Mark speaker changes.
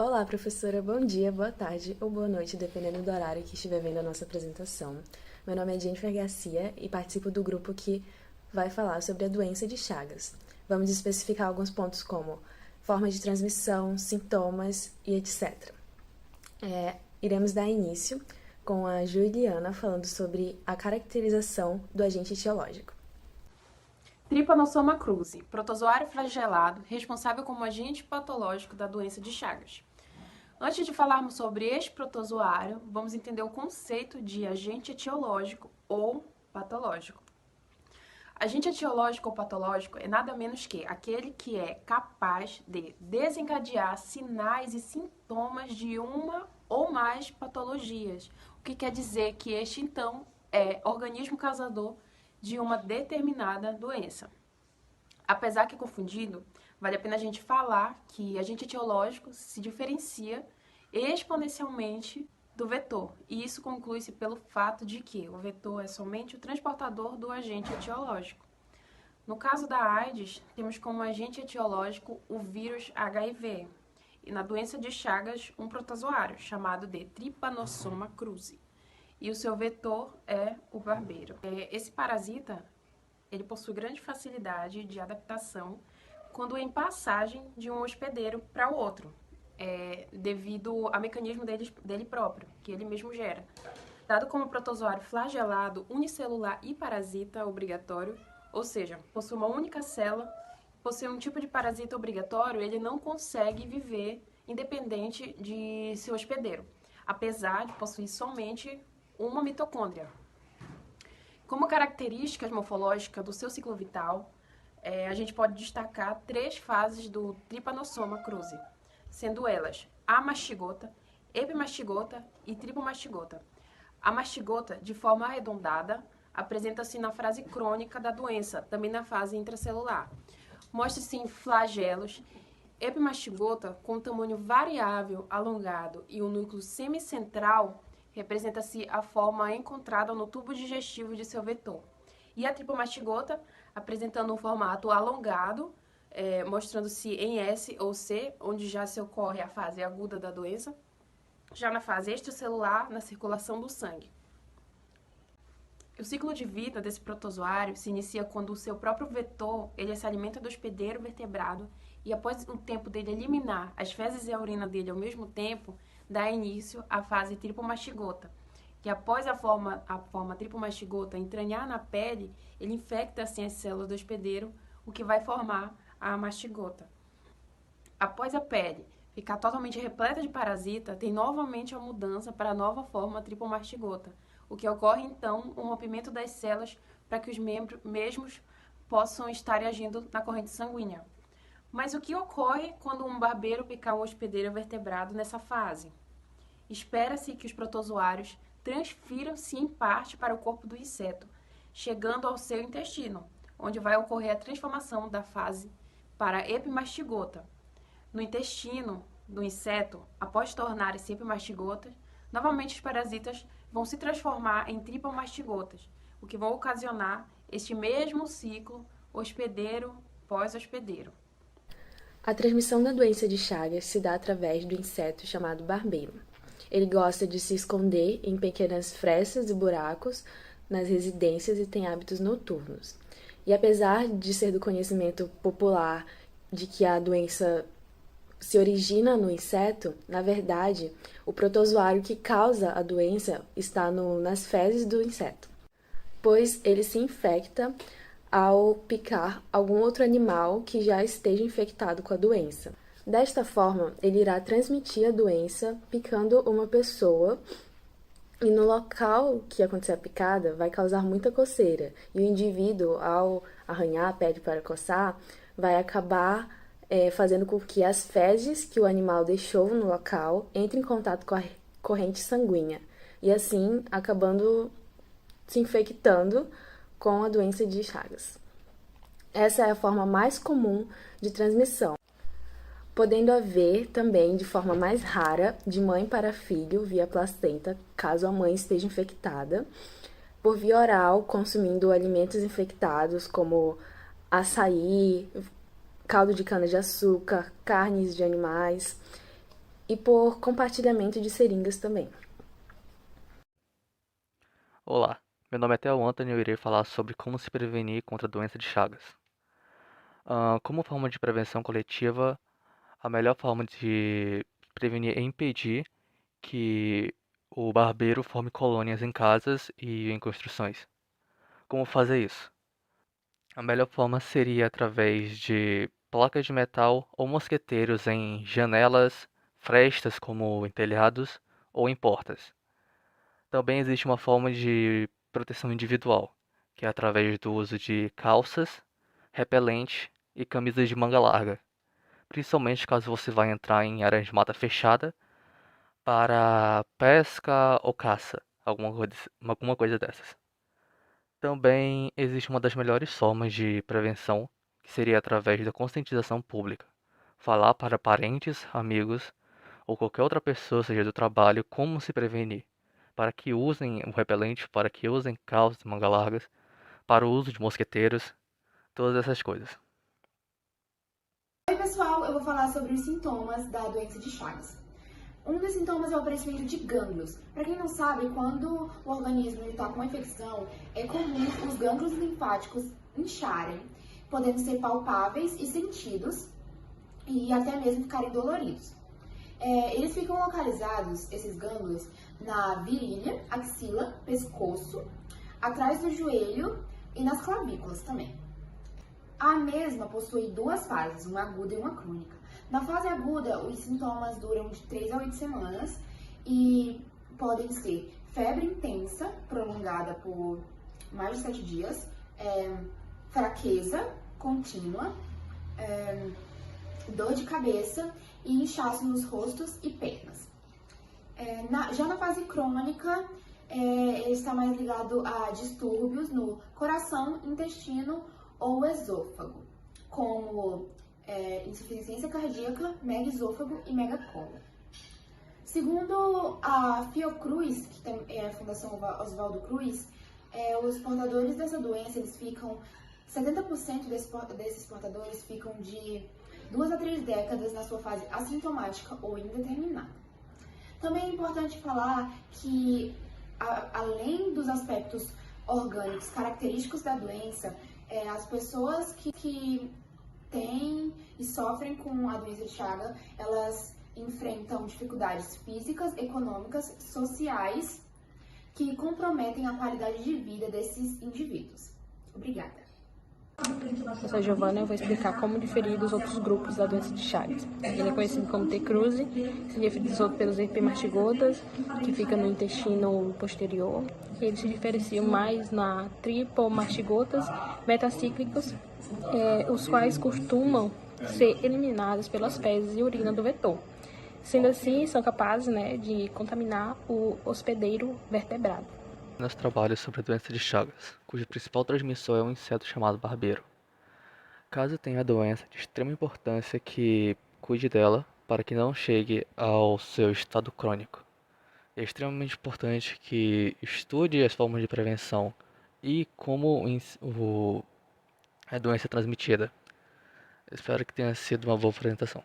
Speaker 1: Olá, professora, bom dia, boa tarde ou boa noite, dependendo do horário que estiver vendo a nossa apresentação. Meu nome é Jennifer Garcia e participo do grupo que vai falar sobre a doença de Chagas. Vamos especificar alguns pontos como forma de transmissão, sintomas e etc. Iremos dar início com a Juliana falando sobre a caracterização do agente etiológico.
Speaker 2: Trypanosoma cruzi, protozoário flagelado, responsável como agente patológico da doença de Chagas. Antes de falarmos sobre este protozoário, vamos entender o conceito de agente etiológico ou patológico. Agente etiológico ou patológico é nada menos que aquele que é capaz de desencadear sinais e sintomas de uma ou mais patologias, o que quer dizer que este, então, é organismo causador de uma determinada doença. Apesar que é confundido, vale a pena a gente falar que agente etiológico se diferencia exponencialmente do vetor, e isso conclui-se pelo fato de que o vetor é somente o transportador do agente etiológico. No caso da AIDS, temos como agente etiológico o vírus HIV, e na doença de Chagas, um protozoário chamado de Trypanosoma cruzi, e o seu vetor é o barbeiro. Esse parasita ele possui grande facilidade de adaptação quando em passagem de um hospedeiro para o outro, devido ao mecanismo dele próprio, que ele mesmo gera. Dado como protozoário flagelado, unicelular e parasita obrigatório, ou seja, possui uma única célula, possui um tipo de parasita obrigatório, ele não consegue viver independente de seu hospedeiro, apesar de possuir somente uma mitocôndria. Como características morfológicas do seu ciclo vital, a gente pode destacar 3 fases do Trypanosoma cruzi, sendo elas a mastigota, epimastigota e tripomastigota. A mastigota, de forma arredondada, apresenta-se na fase crônica da doença, também na fase intracelular. Mostra-se em flagelos. Epimastigota, com tamanho variável, alongado e um núcleo semicentral, representa-se a forma encontrada no tubo digestivo de seu vetor. E a tripomastigota, apresentando um formato alongado, mostrando-se em S ou C, onde já se ocorre a fase aguda da doença, já na fase extracelular, na circulação do sangue. O ciclo de vida desse protozoário se inicia quando o seu próprio vetor ele se alimenta do hospedeiro vertebrado e após um tempo dele eliminar as fezes e a urina dele ao mesmo tempo, dá início à fase tripomastigota, que após a forma tripomastigota entranhar na pele, ele infecta assim as células do hospedeiro, o que vai formar a mastigota. Após a pele ficar totalmente repleta de parasita, tem novamente a mudança para a nova forma tripomastigota, o que ocorre então um rompimento das células para que os membros mesmos possam estar agindo na corrente sanguínea. Mas o que ocorre quando um barbeiro picar um hospedeiro vertebrado nessa fase? Espera-se que os protozoários transfiram-se em parte para o corpo do inseto, chegando ao seu intestino, onde vai ocorrer a transformação da fase para epimastigota. No intestino do inseto, após tornarem-se epimastigotas, novamente os parasitas vão se transformar em tripomastigotas, o que vão ocasionar este mesmo ciclo hospedeiro pós-hospedeiro.
Speaker 1: A transmissão da doença de Chagas se dá através do inseto chamado barbeiro. Ele gosta de se esconder em pequenas frestas e buracos nas residências e tem hábitos noturnos. E apesar de ser do conhecimento popular de que a doença se origina no inseto, na verdade, o protozoário que causa a doença está nas fezes do inseto, pois ele se infecta ao picar algum outro animal que já esteja infectado com a doença. Desta forma, ele irá transmitir a doença picando uma pessoa e no local que acontecer a picada vai causar muita coceira e o indivíduo, ao arranhar a pele para coçar, vai acabar fazendo com que as fezes que o animal deixou no local entrem em contato com a corrente sanguínea e assim acabando se infectando com a doença de Chagas. Essa é a forma mais comum de transmissão, podendo haver também, de forma mais rara, de mãe para filho via placenta, caso a mãe esteja infectada, por via oral, consumindo alimentos infectados como açaí, caldo de cana-de-açúcar, carnes de animais, e por compartilhamento de seringas também.
Speaker 3: Olá, meu nome é Theo Anthony e eu irei falar sobre como se prevenir contra a doença de Chagas. Como forma de prevenção coletiva, a melhor forma de prevenir é impedir que o barbeiro forme colônias em casas e em construções. Como fazer isso? A melhor forma seria através de placas de metal ou mosqueteiros em janelas, frestas como em telhados ou em portas. Também existe uma forma de proteção individual, que é através do uso de calças, repelente e camisas de manga larga, principalmente caso você vá entrar em áreas de mata fechada para pesca ou caça, alguma coisa dessas. Também existe uma das melhores formas de prevenção, que seria através da conscientização pública. Falar para parentes, amigos ou qualquer outra pessoa, seja do trabalho, como se prevenir, para que usem o repelente, para que usem calças manga largas, para o uso de mosqueteiros, todas essas coisas.
Speaker 4: Oi pessoal, eu vou falar sobre os sintomas da doença de Chagas. Um dos sintomas é o aparecimento de gânglios. Para quem não sabe, quando o organismo está com uma infecção, é comum os gânglios linfáticos incharem, podendo ser palpáveis e sentidos, e até mesmo ficarem doloridos. Eles ficam localizados, esses gânglios, na virilha, axila, pescoço, atrás do joelho e nas clavículas também. A mesma possui duas fases, uma aguda e uma crônica. Na fase aguda, os sintomas duram de 3 a 8 semanas e podem ser febre intensa, prolongada por mais de 7 dias, fraqueza contínua, dor de cabeça e inchaço nos rostos e pernas. Já na fase crônica, ele está mais ligado a distúrbios no coração, intestino ou esôfago, como insuficiência cardíaca, megaesôfago e megacolon. Segundo a Fiocruz, que é a Fundação Oswaldo Cruz, os portadores dessa doença, 70% desses portadores ficam de 2 a 3 décadas na sua fase assintomática ou indeterminada. Também é importante falar que, além dos aspectos orgânicos característicos da doença, as pessoas que têm e sofrem com a doença de Chagas, elas enfrentam dificuldades físicas, econômicas, sociais, que comprometem a qualidade de vida desses indivíduos. Obrigada.
Speaker 5: Eu sou a Giovana e eu vou explicar como diferir dos outros grupos da doença de Chagas. Ele é conhecido como T-cruzi, se diferencia pelos epimartigotas, que fica no intestino posterior. Ele se diferencia mais na tripomartigotas metacíclicos, os quais costumam ser eliminados pelas fezes e urina do vetor. Sendo assim, são capazes, de contaminar o hospedeiro vertebrado.
Speaker 3: Nosso trabalho sobre a doença de Chagas, cuja principal transmissão é um inseto chamado barbeiro. Caso tenha a doença, é de extrema importância que cuide dela para que não chegue ao seu estado crônico. É extremamente importante que estude as formas de prevenção e como a doença é transmitida. Espero que tenha sido uma boa apresentação.